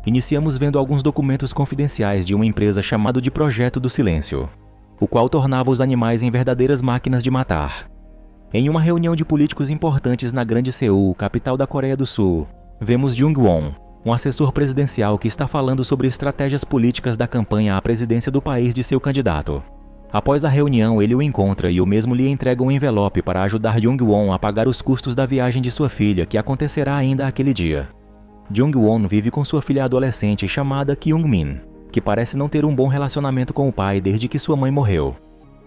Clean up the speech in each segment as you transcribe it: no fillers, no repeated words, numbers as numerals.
Iniciamos vendo alguns documentos confidenciais de uma empresa chamada de Projeto do Silêncio, o qual tornava os animais em verdadeiras máquinas de matar. Em uma reunião de políticos importantes na Grande Seul, capital da Coreia do Sul, vemos Jung-won, um assessor presidencial que está falando sobre estratégias políticas da campanha à presidência do país de seu candidato. Após a reunião, ele o encontra e o mesmo lhe entrega um envelope para ajudar Jung-won a pagar os custos da viagem de sua filha, que acontecerá ainda aquele dia. Jung-won vive com sua filha adolescente chamada Kyung-min, que parece não ter um bom relacionamento com o pai desde que sua mãe morreu.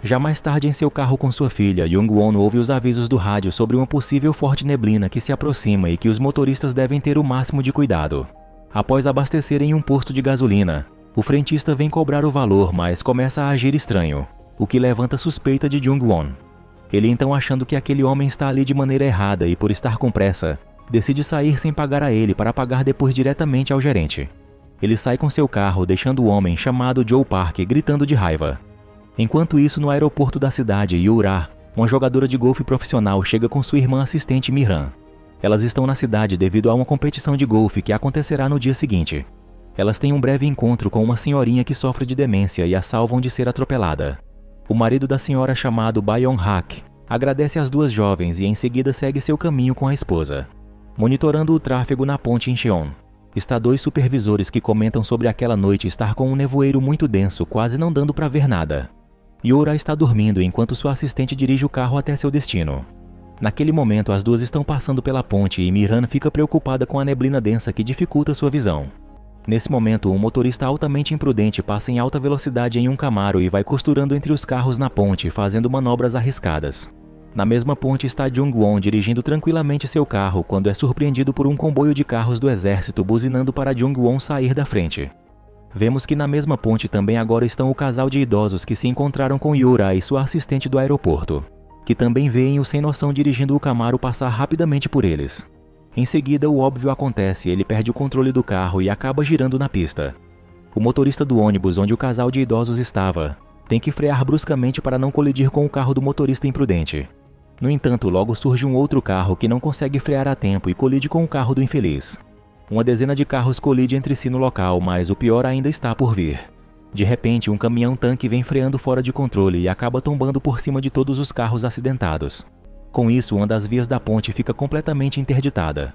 Já mais tarde, em seu carro com sua filha, Jung-won ouve os avisos do rádio sobre uma possível forte neblina que se aproxima e que os motoristas devem ter o máximo de cuidado. Após abastecer em um posto de gasolina, o frentista vem cobrar o valor, mas começa a agir estranho, o que levanta suspeita de Jung-won. Ele então, achando que aquele homem está ali de maneira errada e por estar com pressa, decide sair sem pagar a ele para pagar depois diretamente ao gerente. Ele sai com seu carro, deixando o homem chamado Joe Park gritando de raiva. Enquanto isso, no aeroporto da cidade, Yura, uma jogadora de golfe profissional, chega com sua irmã assistente Miran. Elas estão na cidade devido a uma competição de golfe que acontecerá no dia seguinte. Elas têm um breve encontro com uma senhorinha que sofre de demência e a salvam de ser atropelada. O marido da senhora, chamado Bayon-hak, agradece às duas jovens e em seguida segue seu caminho com a esposa. Monitorando o tráfego na ponte Incheon, está dois supervisores que comentam sobre aquela noite estar com um nevoeiro muito denso, quase não dando para ver nada. Yura está dormindo enquanto sua assistente dirige o carro até seu destino. Naquele momento, as duas estão passando pela ponte e Miran fica preocupada com a neblina densa que dificulta sua visão. Nesse momento, um motorista altamente imprudente passa em alta velocidade em um Camaro e vai costurando entre os carros na ponte, fazendo manobras arriscadas. Na mesma ponte está Jung-won dirigindo tranquilamente seu carro quando é surpreendido por um comboio de carros do exército buzinando para Jung-won sair da frente. Vemos que na mesma ponte também agora estão o casal de idosos que se encontraram com Yura e sua assistente do aeroporto, que também veem o sem noção dirigindo o Camaro passar rapidamente por eles. Em seguida, o óbvio acontece, ele perde o controle do carro e acaba girando na pista. O motorista do ônibus onde o casal de idosos estava tem que frear bruscamente para não colidir com o carro do motorista imprudente. No entanto, logo surge um outro carro que não consegue frear a tempo e colide com o carro do infeliz. Uma dezena de carros colide entre si no local, mas o pior ainda está por vir. De repente, um caminhão-tanque vem freando fora de controle e acaba tombando por cima de todos os carros acidentados. Com isso, uma das vias da ponte fica completamente interditada.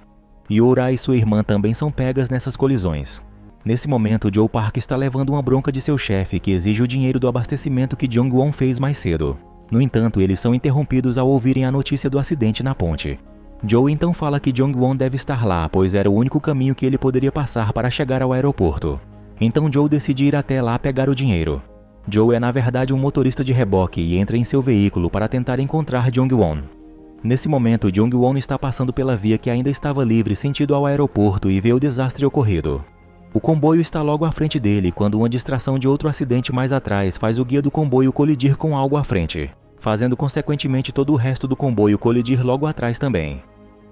Yura e sua irmã também são pegas nessas colisões. Nesse momento, Joe Park está levando uma bronca de seu chefe, que exige o dinheiro do abastecimento que Jung-won fez mais cedo. No entanto, eles são interrompidos ao ouvirem a notícia do acidente na ponte. Joe então fala que Jung-won deve estar lá, pois era o único caminho que ele poderia passar para chegar ao aeroporto. Então Joe decide ir até lá pegar o dinheiro. Joe é na verdade um motorista de reboque e entra em seu veículo para tentar encontrar Jung-won. Nesse momento, Jung-won está passando pela via que ainda estava livre sentido ao aeroporto e vê o desastre ocorrido. O comboio está logo à frente dele quando uma distração de outro acidente mais atrás faz o guia do comboio colidir com algo à frente, fazendo consequentemente todo o resto do comboio colidir logo atrás também.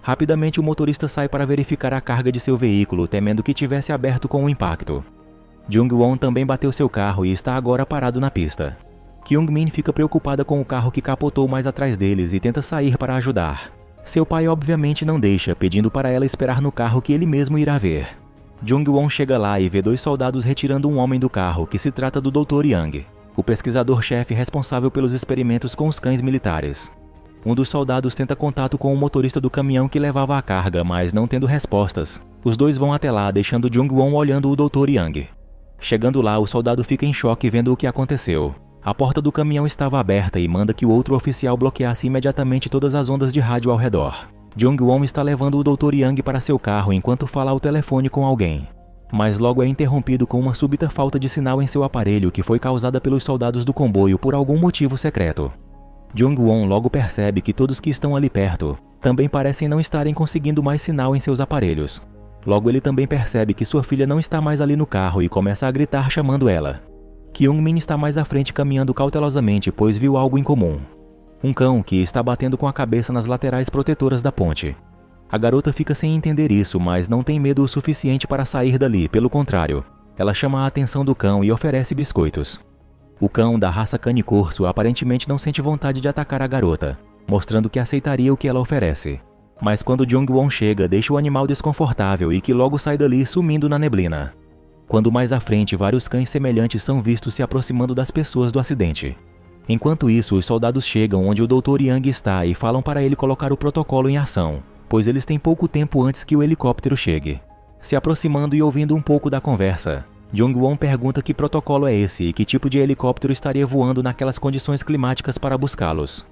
Rapidamente o motorista sai para verificar a carga de seu veículo, temendo que tivesse aberto com o impacto. Jung-won também bateu seu carro e está agora parado na pista. Kyung-min fica preocupada com o carro que capotou mais atrás deles e tenta sair para ajudar. Seu pai obviamente não deixa, pedindo para ela esperar no carro que ele mesmo irá ver. Jung-won chega lá e vê dois soldados retirando um homem do carro, que se trata do Dr. Yang, o pesquisador-chefe responsável pelos experimentos com os cães militares. Um dos soldados tenta contato com o motorista do caminhão que levava a carga, mas não tendo respostas, os dois vão até lá, deixando Jung-won olhando o Dr. Yang. Chegando lá, o soldado fica em choque vendo o que aconteceu. A porta do caminhão estava aberta e manda que o outro oficial bloqueasse imediatamente todas as ondas de rádio ao redor. Jung-won está levando o Dr. Yang para seu carro enquanto fala ao telefone com alguém, mas logo é interrompido com uma súbita falta de sinal em seu aparelho que foi causada pelos soldados do comboio por algum motivo secreto. Jung-won logo percebe que todos que estão ali perto também parecem não estarem conseguindo mais sinal em seus aparelhos. Logo ele também percebe que sua filha não está mais ali no carro e começa a gritar chamando ela. Kyung-min está mais à frente caminhando cautelosamente, pois viu algo incomum. Um cão que está batendo com a cabeça nas laterais protetoras da ponte. A garota fica sem entender isso, mas não tem medo o suficiente para sair dali, pelo contrário. Ela chama a atenção do cão e oferece biscoitos. O cão, da raça cane corso, aparentemente não sente vontade de atacar a garota, mostrando que aceitaria o que ela oferece. Mas quando Jong-won chega, deixa o animal desconfortável e que logo sai dali sumindo na neblina. Quando mais à frente, vários cães semelhantes são vistos se aproximando das pessoas do acidente. Enquanto isso, os soldados chegam onde o Dr. Yang está e falam para ele colocar o protocolo em ação, pois eles têm pouco tempo antes que o helicóptero chegue. Se aproximando e ouvindo um pouco da conversa, Jong-won pergunta que protocolo é esse e que tipo de helicóptero estaria voando naquelas condições climáticas para buscá-los.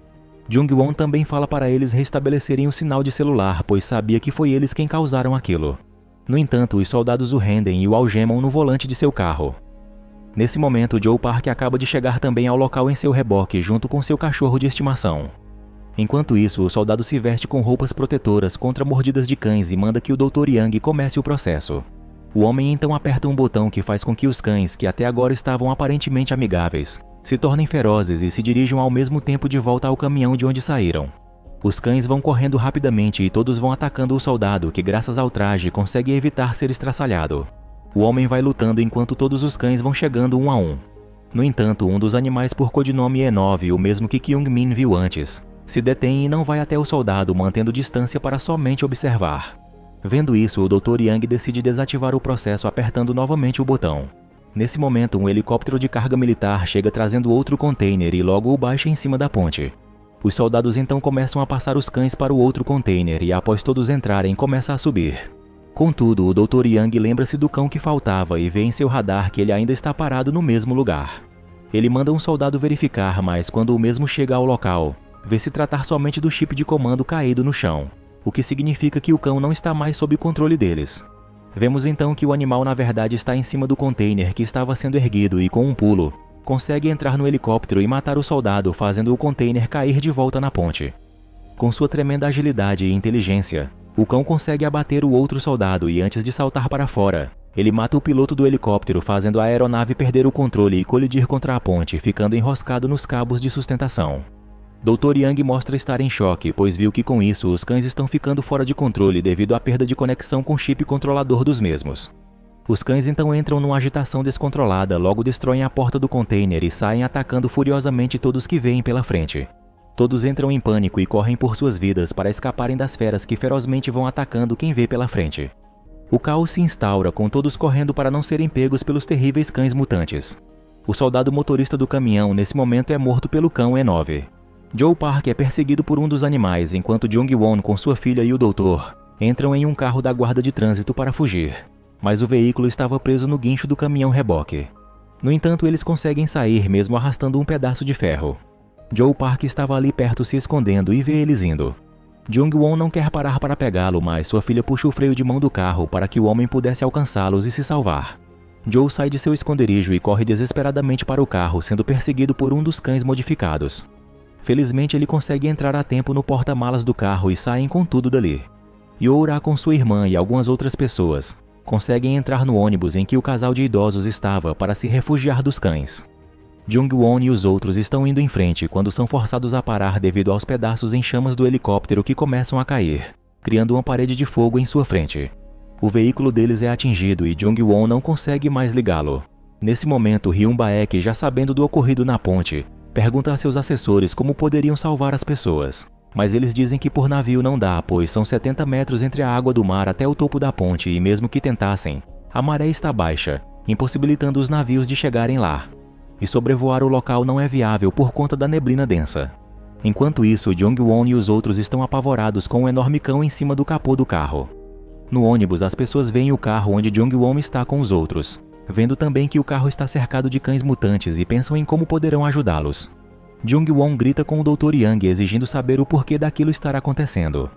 Jong-won também fala para eles restabelecerem o sinal de celular, pois sabia que foi eles quem causaram aquilo. No entanto, os soldados o rendem e o algemam no volante de seu carro. Nesse momento, Joe Park acaba de chegar também ao local em seu reboque, junto com seu cachorro de estimação. Enquanto isso, o soldado se veste com roupas protetoras contra mordidas de cães e manda que o Dr. Yang comece o processo. O homem então aperta um botão que faz com que os cães, que até agora estavam aparentemente amigáveis, se tornem ferozes e se dirijam ao mesmo tempo de volta ao caminhão de onde saíram. Os cães vão correndo rapidamente e todos vão atacando o soldado, que graças ao traje consegue evitar ser estraçalhado. O homem vai lutando enquanto todos os cães vão chegando um a um. No entanto, um dos animais por codinome E9, o mesmo que Kyung-min viu antes, se detém e não vai até o soldado, mantendo distância para somente observar. Vendo isso, o Dr. Yang decide desativar o processo apertando novamente o botão. Nesse momento, um helicóptero de carga militar chega trazendo outro container e logo o baixa em cima da ponte. Os soldados então começam a passar os cães para o outro container e após todos entrarem, começa a subir. Contudo, o Dr. Yang lembra-se do cão que faltava e vê em seu radar que ele ainda está parado no mesmo lugar. Ele manda um soldado verificar, mas quando o mesmo chega ao local, vê se tratar somente do chip de comando caído no chão, o que significa que o cão não está mais sob controle deles. Vemos então que o animal na verdade está em cima do container que estava sendo erguido e com um pulo, consegue entrar no helicóptero e matar o soldado, fazendo o container cair de volta na ponte. Com sua tremenda agilidade e inteligência, o cão consegue abater o outro soldado e antes de saltar para fora, ele mata o piloto do helicóptero, fazendo a aeronave perder o controle e colidir contra a ponte, ficando enroscado nos cabos de sustentação. Dr. Yang mostra estar em choque, pois viu que com isso os cães estão ficando fora de controle devido à perda de conexão com o chip controlador dos mesmos. Os cães então entram numa agitação descontrolada, logo destroem a porta do container e saem atacando furiosamente todos que veem pela frente. Todos entram em pânico e correm por suas vidas para escaparem das feras que ferozmente vão atacando quem vê pela frente. O caos se instaura, com todos correndo para não serem pegos pelos terríveis cães mutantes. O soldado motorista do caminhão nesse momento é morto pelo cão E9. Joe Park é perseguido por um dos animais, enquanto Jong-won com sua filha e o doutor entram em um carro da guarda de trânsito para fugir, mas o veículo estava preso no guincho do caminhão reboque. No entanto, eles conseguem sair mesmo arrastando um pedaço de ferro. Joe Park estava ali perto se escondendo e vê eles indo. Jong-won não quer parar para pegá-lo, mas sua filha puxa o freio de mão do carro para que o homem pudesse alcançá-los e se salvar. Joe sai de seu esconderijo e corre desesperadamente para o carro, sendo perseguido por um dos cães modificados. Felizmente, ele consegue entrar a tempo no porta-malas do carro e saem com tudo dali. Youra, com sua irmã e algumas outras pessoas, conseguem entrar no ônibus em que o casal de idosos estava para se refugiar dos cães. Jong-won e os outros estão indo em frente quando são forçados a parar devido aos pedaços em chamas do helicóptero que começam a cair, criando uma parede de fogo em sua frente. O veículo deles é atingido e Jong-won não consegue mais ligá-lo. Nesse momento, Hyun-baek, já sabendo do ocorrido na ponte, pergunta a seus assessores como poderiam salvar as pessoas, mas eles dizem que por navio não dá, pois são 70 metros entre a água do mar até o topo da ponte e mesmo que tentassem, a maré está baixa, impossibilitando os navios de chegarem lá. E sobrevoar o local não é viável por conta da neblina densa. Enquanto isso, Jong-won e os outros estão apavorados com um enorme cão em cima do capô do carro. No ônibus, as pessoas veem o carro onde Jong-won está com os outros, vendo também que o carro está cercado de cães mutantes e pensam em como poderão ajudá-los. Jong-won grita com o Dr. Yang exigindo saber o porquê daquilo estar acontecendo.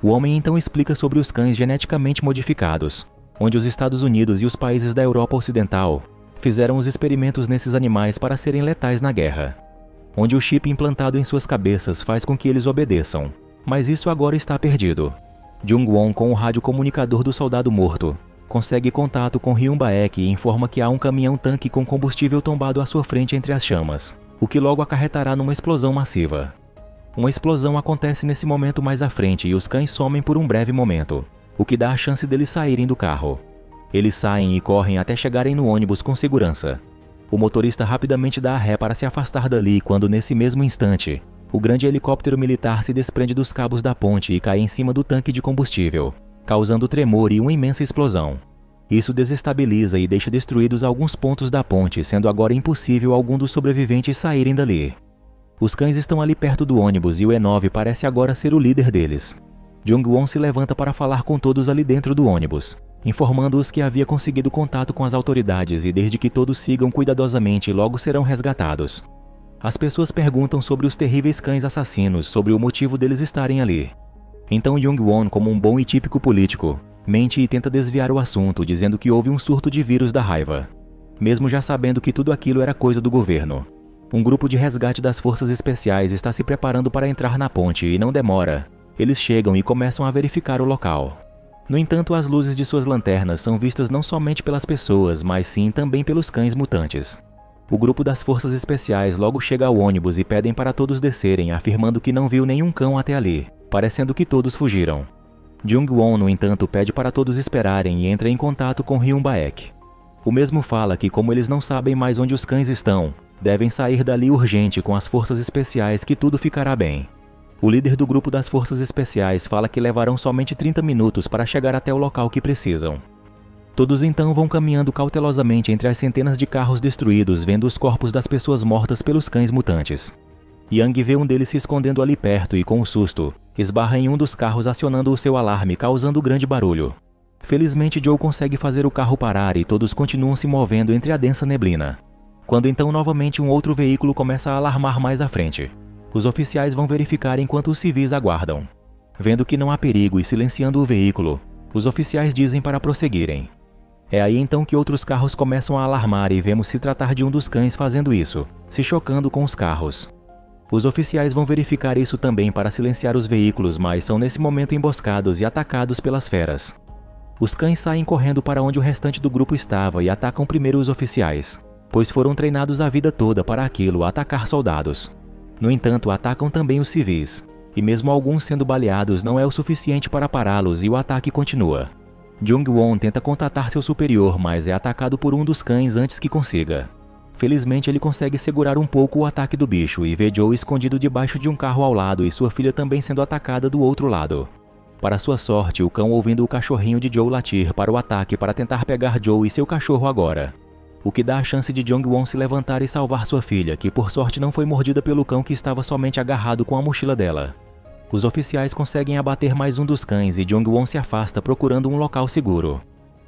O homem então explica sobre os cães geneticamente modificados, onde os Estados Unidos e os países da Europa Ocidental fizeram os experimentos nesses animais para serem letais na guerra, onde o chip implantado em suas cabeças faz com que eles obedeçam, mas isso agora está perdido. Jong-won, com o radiocomunicador do soldado morto, consegue contato com Hyun-baek e informa que há um caminhão-tanque com combustível tombado à sua frente entre as chamas, o que logo acarretará numa explosão massiva. Uma explosão acontece nesse momento mais à frente e os cães somem por um breve momento, o que dá a chance deles saírem do carro. Eles saem e correm até chegarem no ônibus com segurança. O motorista rapidamente dá a ré para se afastar dali quando, nesse mesmo instante, O grande helicóptero militar se desprende dos cabos da ponte e cai em cima do tanque de combustível, causando tremor e uma imensa explosão. Isso desestabiliza e deixa destruídos alguns pontos da ponte, sendo agora impossível algum dos sobreviventes saírem dali. Os cães estão ali perto do ônibus e o E9 parece agora ser o líder deles. Jung-won se levanta para falar com todos ali dentro do ônibus, informando-os que havia conseguido contato com as autoridades e desde que todos sigam cuidadosamente logo serão resgatados. As pessoas perguntam sobre os terríveis cães assassinos, sobre o motivo deles estarem ali. Então Jung-won, como um bom e típico político, mente e tenta desviar o assunto, dizendo que houve um surto de vírus da raiva, mesmo já sabendo que tudo aquilo era coisa do governo. Um grupo de resgate das forças especiais está se preparando para entrar na ponte e não demora. Eles chegam e começam a verificar o local. No entanto, as luzes de suas lanternas são vistas não somente pelas pessoas, mas sim também pelos cães mutantes. O grupo das forças especiais logo chega ao ônibus e pedem para todos descerem, afirmando que não viu nenhum cão até ali, parecendo que todos fugiram. Jung-won, no entanto, pede para todos esperarem e entra em contato com Hyun Baek. O mesmo fala que, como eles não sabem mais onde os cães estão, devem sair dali urgente com as forças especiais, que tudo ficará bem. O líder do grupo das forças especiais fala que levarão somente 30 minutos para chegar até o local que precisam. Todos então vão caminhando cautelosamente entre as centenas de carros destruídos, vendo os corpos das pessoas mortas pelos cães mutantes. Yang vê um deles se escondendo ali perto e, com um susto, esbarra em um dos carros acionando o seu alarme, causando grande barulho. Felizmente Joe consegue fazer o carro parar e todos continuam se movendo entre a densa neblina. Quando então novamente um outro veículo começa a alarmar mais à frente. Os oficiais vão verificar enquanto os civis aguardam. Vendo que não há perigo e silenciando o veículo, os oficiais dizem para prosseguirem. É aí então que outros carros começam a alarmar e vemos se tratar de um dos cães fazendo isso, se chocando com os carros. Os oficiais vão verificar isso também para silenciar os veículos, mas são nesse momento emboscados e atacados pelas feras. Os cães saem correndo para onde o restante do grupo estava e atacam primeiro os oficiais, pois foram treinados a vida toda para aquilo, atacar soldados. No entanto, atacam também os civis, e mesmo alguns sendo baleados não é o suficiente para pará-los e o ataque continua. Jung-won tenta contatar seu superior, mas é atacado por um dos cães antes que consiga. Felizmente ele consegue segurar um pouco o ataque do bicho e vê Joe escondido debaixo de um carro ao lado e sua filha também sendo atacada do outro lado. Para sua sorte, o cão ouvindo o cachorrinho de Joe latir para o ataque para tentar pegar Joe e seu cachorro agora, o que dá a chance de Jung-won se levantar e salvar sua filha, que por sorte não foi mordida pelo cão que estava somente agarrado com a mochila dela. Os oficiais conseguem abater mais um dos cães e Jung-won se afasta procurando um local seguro.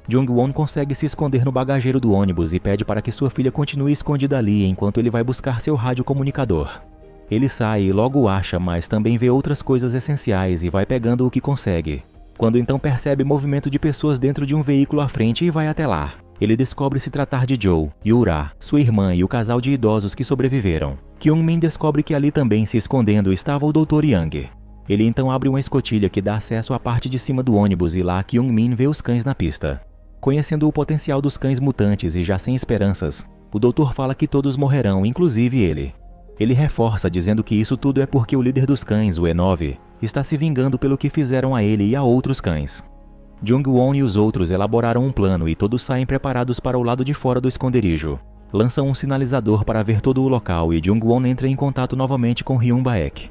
Jung-won consegue se esconder no bagageiro do ônibus e pede para que sua filha continue escondida ali enquanto ele vai buscar seu radiocomunicador. Ele sai e logo o acha, mas também vê outras coisas essenciais e vai pegando o que consegue. Quando então percebe movimento de pessoas dentro de um veículo à frente e vai até lá. Ele descobre se tratar de Joe, Yura, sua irmã e o casal de idosos que sobreviveram. Kyung-min descobre que ali também se escondendo estava o Dr. Yang. Ele então abre uma escotilha que dá acesso à parte de cima do ônibus e lá Kyung-min vê os cães na pista. Conhecendo o potencial dos cães mutantes e já sem esperanças, o doutor fala que todos morrerão, inclusive ele. Ele reforça dizendo que isso tudo é porque o líder dos cães, o E9, está se vingando pelo que fizeram a ele e a outros cães. Jung-won e os outros elaboraram um plano e todos saem preparados para o lado de fora do esconderijo. Lançam um sinalizador para ver todo o local e Jung-won entra em contato novamente com Hyun Baek.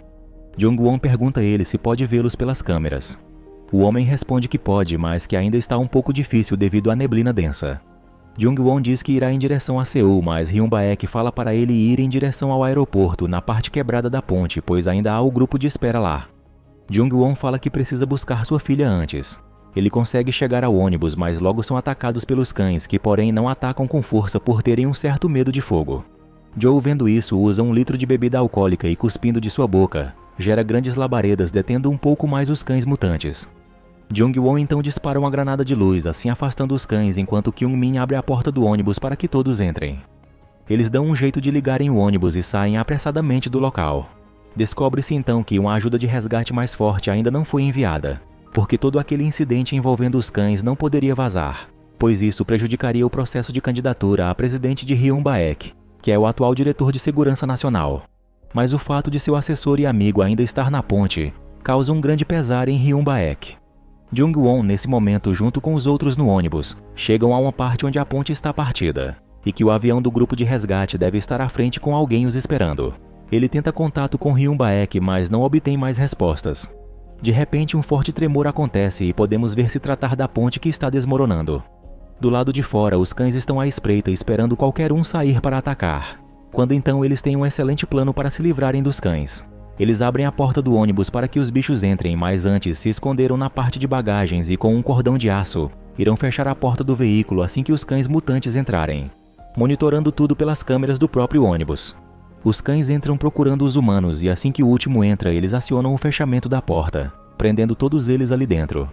Jung-won pergunta a ele se pode vê-los pelas câmeras. O homem responde que pode, mas que ainda está um pouco difícil devido à neblina densa. Jung-won diz que irá em direção a Seul, mas Hyun Baek fala para ele ir em direção ao aeroporto, na parte quebrada da ponte, pois ainda há o grupo de espera lá. Jung-won fala que precisa buscar sua filha antes. Ele consegue chegar ao ônibus, mas logo são atacados pelos cães, que porém não atacam com força por terem um certo medo de fogo. Joe, vendo isso, usa 1 litro de bebida alcoólica e cuspindo de sua boca, gera grandes labaredas detendo um pouco mais os cães mutantes. Jung-won então dispara uma granada de luz, assim afastando os cães enquanto Kyung-min abre a porta do ônibus para que todos entrem. Eles dão um jeito de ligarem o ônibus e saem apressadamente do local. Descobre-se então que uma ajuda de resgate mais forte ainda não foi enviada, porque todo aquele incidente envolvendo os cães não poderia vazar, pois isso prejudicaria o processo de candidatura a presidente de Hyun Baek, que é o atual diretor de segurança nacional. Mas o fato de seu assessor e amigo ainda estar na ponte causa um grande pesar em Hyun Baek. Jung-won, nesse momento, junto com os outros no ônibus, chegam a uma parte onde a ponte está partida, e que o avião do grupo de resgate deve estar à frente com alguém os esperando. Ele tenta contato com Hyun Baek, mas não obtém mais respostas. De repente, um forte tremor acontece e podemos ver se tratar da ponte que está desmoronando. Do lado de fora, os cães estão à espreita esperando qualquer um sair para atacar. Quando então eles têm um excelente plano para se livrarem dos cães. Eles abrem a porta do ônibus para que os bichos entrem, mas antes se esconderam na parte de bagagens e com um cordão de aço, irão fechar a porta do veículo assim que os cães mutantes entrarem, monitorando tudo pelas câmeras do próprio ônibus. Os cães entram procurando os humanos e assim que o último entra, eles acionam o fechamento da porta, prendendo todos eles ali dentro.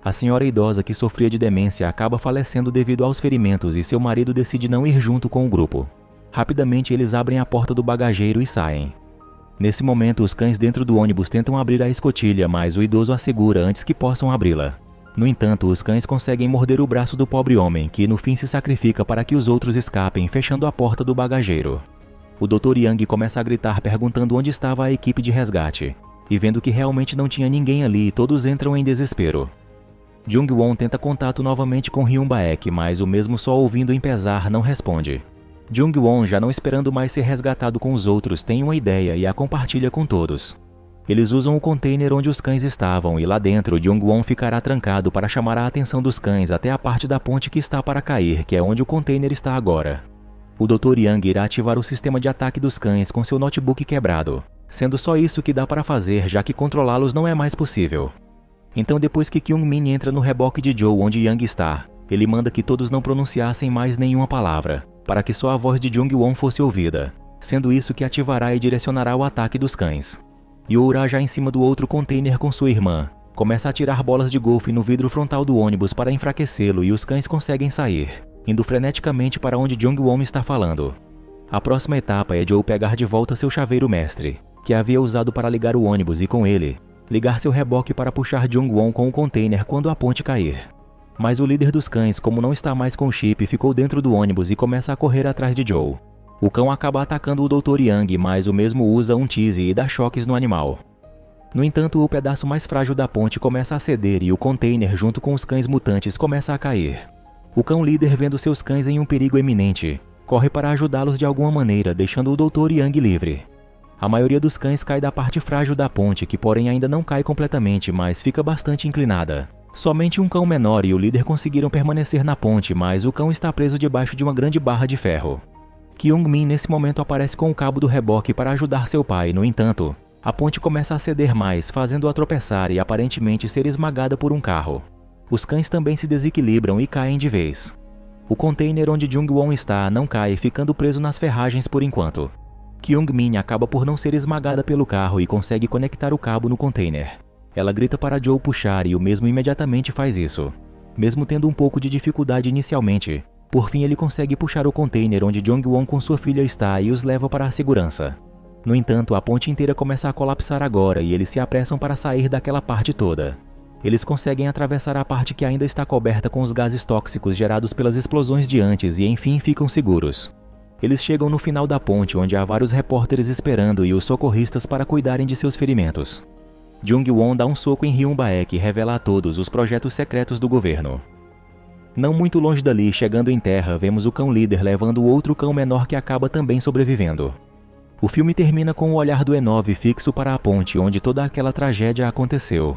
A senhora idosa que sofria de demência acaba falecendo devido aos ferimentos e seu marido decide não ir junto com o grupo. Rapidamente eles abrem a porta do bagageiro e saem. Nesse momento, os cães dentro do ônibus tentam abrir a escotilha, mas o idoso assegura antes que possam abri-la. No entanto, os cães conseguem morder o braço do pobre homem, que no fim se sacrifica para que os outros escapem, fechando a porta do bagageiro. O Dr. Yang começa a gritar perguntando onde estava a equipe de resgate, e vendo que realmente não tinha ninguém ali, todos entram em desespero. Jung-won tenta contato novamente com Hyun Baek, mas o mesmo só ouvindo em pesar não responde. Jung-won, já não esperando mais ser resgatado com os outros, tem uma ideia e a compartilha com todos. Eles usam o container onde os cães estavam e lá dentro Jung-won ficará trancado para chamar a atenção dos cães até a parte da ponte que está para cair, que é onde o container está agora. O Dr. Yang irá ativar o sistema de ataque dos cães com seu notebook quebrado, sendo só isso que dá para fazer, já que controlá-los não é mais possível. Então, depois que Kyung-min entra no reboque de Joe onde Yang está, ele manda que todos não pronunciassem mais nenhuma palavra, para que só a voz de Jung-won fosse ouvida, sendo isso que ativará e direcionará o ataque dos cães. Youra, já em cima do outro container com sua irmã, começa a atirar bolas de golfe no vidro frontal do ônibus para enfraquecê-lo e os cães conseguem sair, indo freneticamente para onde Jung-won está falando. A próxima etapa é Joe pegar de volta seu chaveiro mestre, que havia usado para ligar o ônibus e com ele, ligar seu reboque para puxar Jung-won com o container quando a ponte cair. Mas o líder dos cães, como não está mais com o chip, ficou dentro do ônibus e começa a correr atrás de Joe. O cão acaba atacando o Dr. Yang, mas o mesmo usa um tease e dá choques no animal. No entanto, o pedaço mais frágil da ponte começa a ceder e o container, junto com os cães mutantes, começa a cair. O cão líder, vendo seus cães em um perigo iminente, corre para ajudá-los de alguma maneira, deixando o Dr. Yang livre. A maioria dos cães cai da parte frágil da ponte, que porém ainda não cai completamente, mas fica bastante inclinada. Somente um cão menor e o líder conseguiram permanecer na ponte, mas o cão está preso debaixo de uma grande barra de ferro. Kyung-min nesse momento aparece com o cabo do reboque para ajudar seu pai, no entanto, a ponte começa a ceder mais, fazendo-a tropeçar e aparentemente ser esmagada por um carro. Os cães também se desequilibram e caem de vez. O container onde Jung-won está não cai, ficando preso nas ferragens por enquanto. Kyung-min acaba por não ser esmagada pelo carro e consegue conectar o cabo no container. Ela grita para Joe puxar e o mesmo imediatamente faz isso. Mesmo tendo um pouco de dificuldade inicialmente, por fim ele consegue puxar o container onde Jung-won com sua filha está e os leva para a segurança. No entanto, a ponte inteira começa a colapsar agora e eles se apressam para sair daquela parte toda. Eles conseguem atravessar a parte que ainda está coberta com os gases tóxicos gerados pelas explosões de antes e enfim ficam seguros. Eles chegam no final da ponte onde há vários repórteres esperando e os socorristas para cuidarem de seus ferimentos. Jung-won dá um soco em Hyun Baek e revela a todos os projetos secretos do governo. Não muito longe dali, chegando em terra, vemos o cão líder levando o outro cão menor que acaba também sobrevivendo. O filme termina com o olhar do E9 fixo para a ponte onde toda aquela tragédia aconteceu.